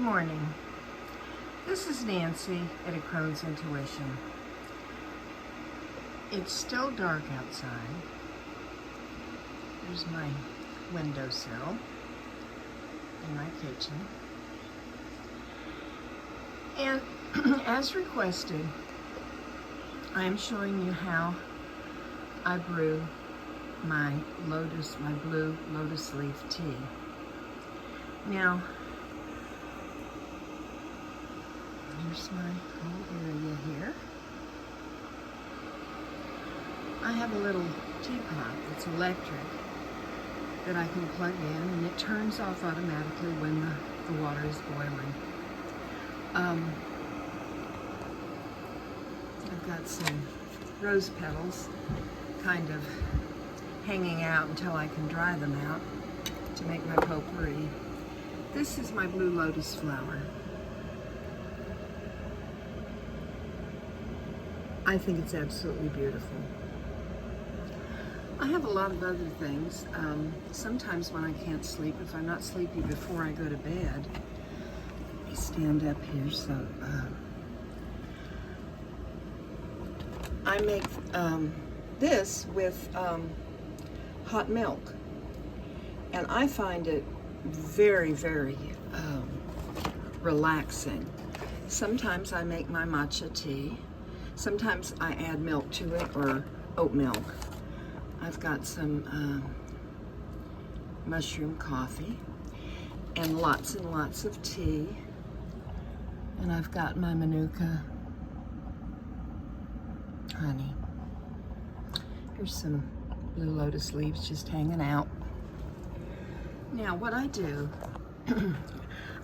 morning. This is Nancy at A Crone's Intuition. It's still dark outside. There's my windowsill in my kitchen. And as requested, I am showing you how I brew my blue lotus leaf tea. Now, here's my whole area here. I have a little teapot that's electric that I can plug in, and it turns off automatically when the water is boiling. I've got some rose petals kind of hanging out until I can dry them out to make my potpourri. This is my Blue Lotus Flower. I think it's absolutely beautiful. I have a lot of other things. Sometimes when I can't sleep, if I'm not sleepy before I go to bed, let me stand up here. So I make this with hot milk, and I find it very, very relaxing. Sometimes I make my matcha tea. Sometimes I add milk to it, or oat milk. I've got some mushroom coffee and lots of tea. And I've got my Manuka honey. Here's some blue lotus leaves just hanging out. Now what I do,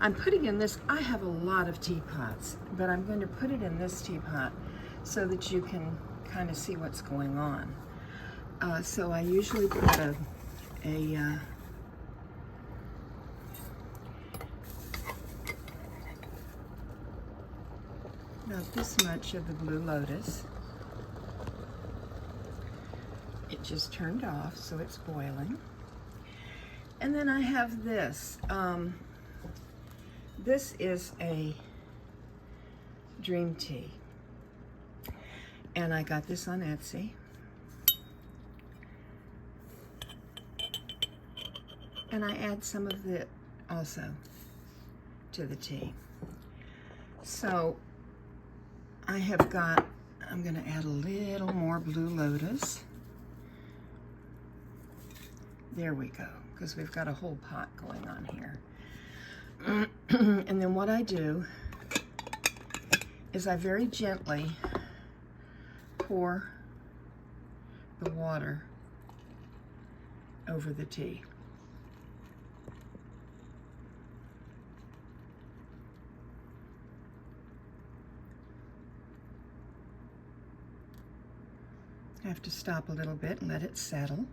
I'm putting in this, I have a lot of teapots, but I'm going to put it in this teapot so that you can kind of see what's going on. So I usually put about this much of the blue lotus. It just turned off, so it's boiling. And then I have this. This is a dream tea. And I got this on Etsy. And I add some of it also to the tea. So I have got, I'm gonna add a little more blue lotus. There we go, because we've got a whole pot going on here. And then what I do is I very gently pour the water over the tea. I have to stop a little bit and let it settle.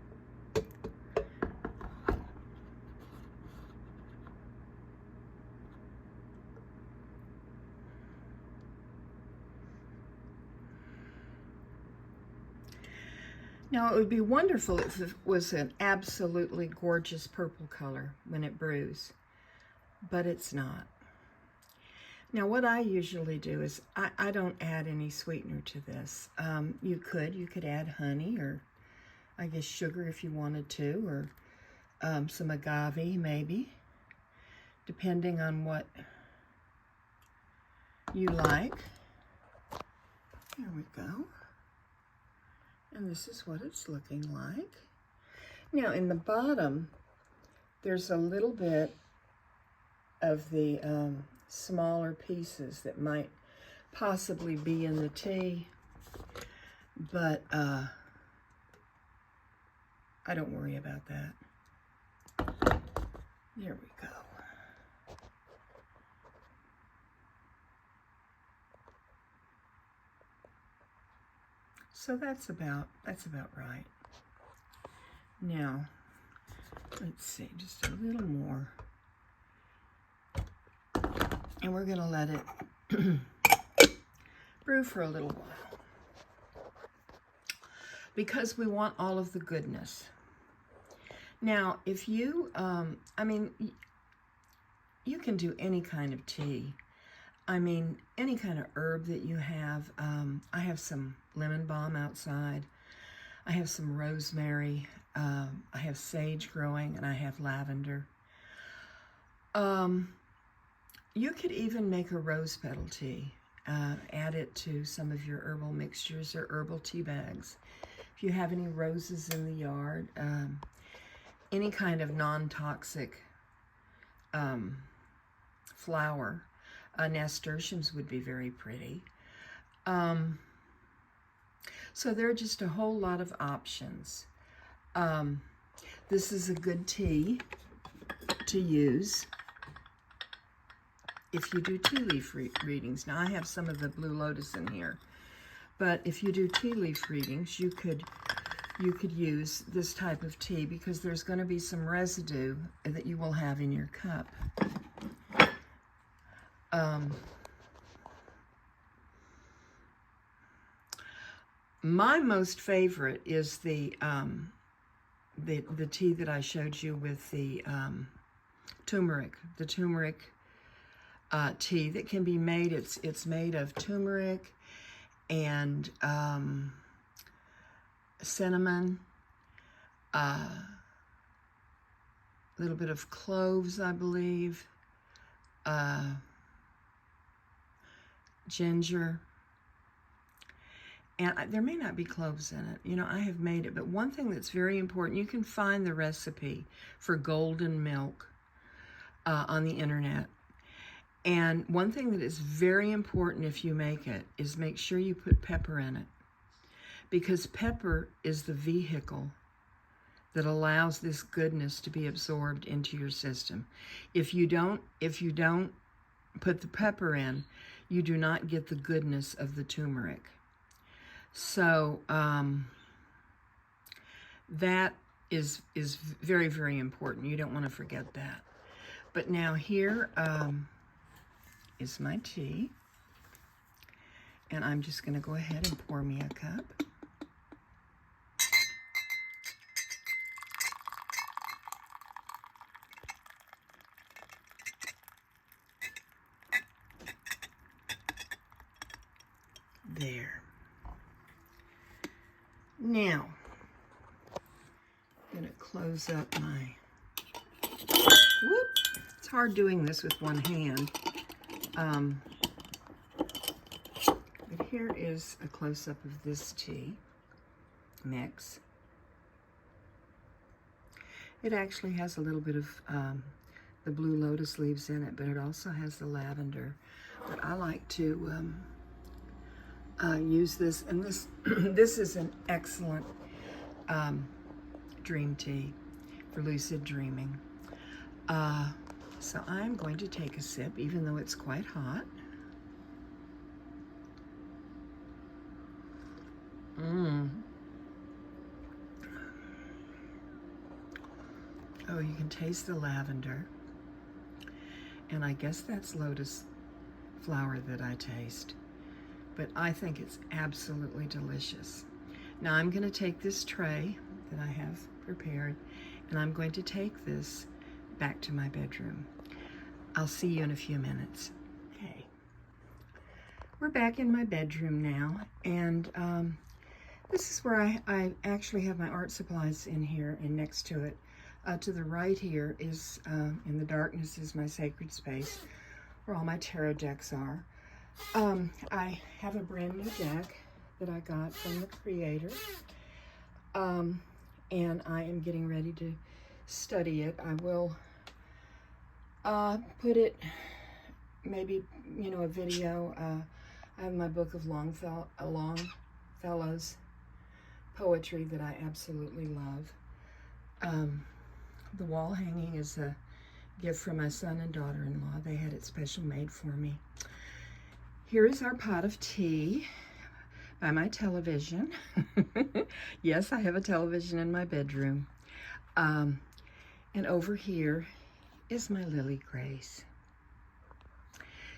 Now, it would be wonderful if it was an absolutely gorgeous purple color when it brews, but it's not. Now, what I usually do is I don't add any sweetener to this. You could add honey, or I guess sugar if you wanted to, or some agave maybe, depending on what you like. Here we go. And this is what it's looking like. Now, in the bottom, there's a little bit of the smaller pieces that might possibly be in the tea, but I don't worry about that. There we go. So that's about right. Now, let's see, just a little more. And we're gonna let it brew for a little while, because we want all of the goodness. Now, if you, you can do any kind of tea. I mean, any kind of herb that you have. I have some lemon balm outside. I have some rosemary. I have sage growing, and I have lavender. You could even make a rose petal tea. Add it to some of your herbal mixtures or herbal tea bags. If you have any roses in the yard, any kind of non-toxic flower, nasturtiums would be very pretty. So there are just a whole lot of options. This is a good tea to use if you do tea leaf readings. Now, I have some of the Blue Lotus in here, but if you do tea leaf readings, you could use this type of tea because there's going to be some residue that you will have in your cup. My most favorite is the tea that I showed you with the turmeric. The turmeric tea that can be made. It's made of turmeric and cinnamon, a little bit of cloves, I believe, ginger. And there may not be cloves in it. You know, I have made it. But one thing that's very important, you can find the recipe for golden milk on the internet. And one thing that is very important if you make it is make sure you put pepper in it. Because pepper is the vehicle that allows this goodness to be absorbed into your system. If you don't put the pepper in, you do not get the goodness of the turmeric. So that is very, very important. You don't want to forget that. But now here is my tea. And I'm just going to go ahead and pour me a cup. There. Now, I'm going to close up my, whoop, it's hard doing this with one hand. But here is a close-up of this tea mix. It actually has a little bit of the Blue Lotus leaves in it, but it also has the lavender. But I like to use this, and this this is an excellent dream tea for lucid dreaming. So I'm going to take a sip, even though it's quite hot. Oh, you can taste the lavender. And I guess that's lotus flower that I taste. But I think it's absolutely delicious. Now I'm going to take this tray that I have prepared, and I'm going to take this back to my bedroom. I'll see you in a few minutes. Okay. We're back in my bedroom now, and this is where I actually have my art supplies in here, and next to it, to the right here is, in the darkness, is my sacred space, where all my tarot decks are. I have a brand new deck that I got from the creator, and I am getting ready to study it. I will put it, maybe, you know, a video. I have my book of Longfellow's poetry that I absolutely love. The wall hanging is a gift from my son and daughter-in-law. They had it special made for me. Here is our pot of tea by my television. Yes, I have a television in my bedroom. And over here is my Lily Grace.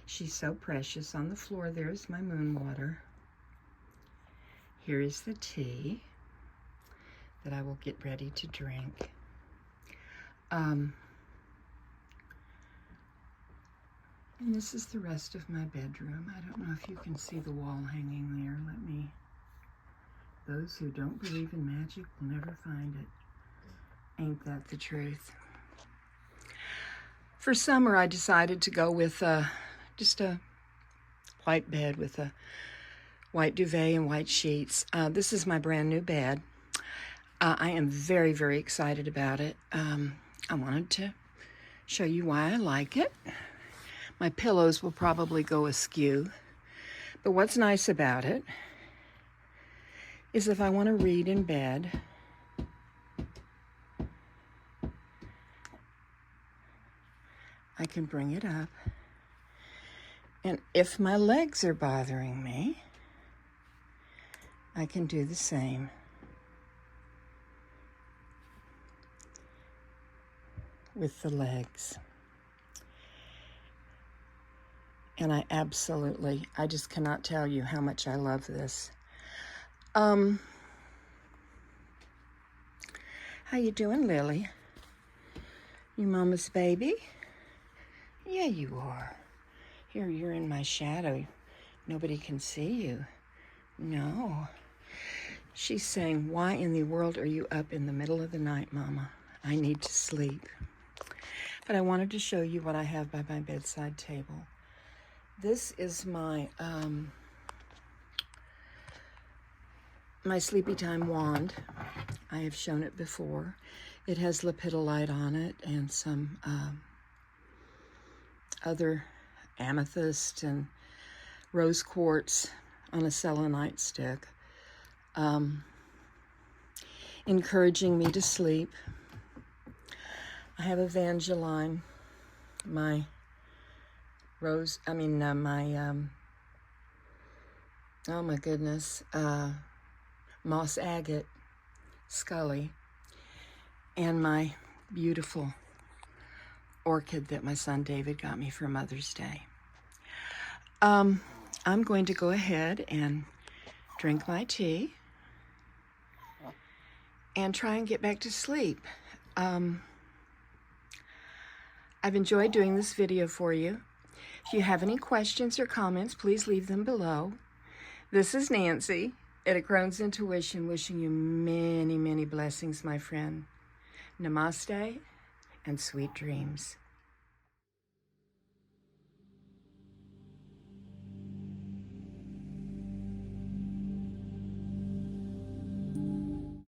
She's so precious. On the floor there is my moon water. Here is the tea that I will get ready to drink. And this is the rest of my bedroom. I don't know if you can see the wall hanging there. Those who don't believe in magic will never find it. Ain't that the truth? For summer, I decided to go with just a white bed with a white duvet and white sheets. This is my brand new bed. I am very, very excited about it. I wanted to show you why I like it. My pillows will probably go askew, but what's nice about it is if I want to read in bed, I can bring it up, and if my legs are bothering me, I can do the same. With the legs. And I just cannot tell you how much I love this. How you doing, Lily? You mama's baby? Yeah, you are. Here, you're in my shadow. Nobody can see you. No. She's saying, why in the world are you up in the middle of the night, Mama? I need to sleep. But I wanted to show you what I have by my bedside table. This is my my sleepy time wand. I have shown it before. It has lepidolite on it and some other amethyst and rose quartz on a selenite stick, encouraging me to sleep. I have Evangeline, my rose, oh my goodness, moss agate Scully, and my beautiful orchid that my son David got me for Mother's Day. I'm going to go ahead and drink my tea and try and get back to sleep. I've enjoyed doing this video for you. If you have any questions or comments, please leave them below. This is Nancy at A Crone's Intuition, wishing you many, many blessings, my friend. Namaste and sweet dreams.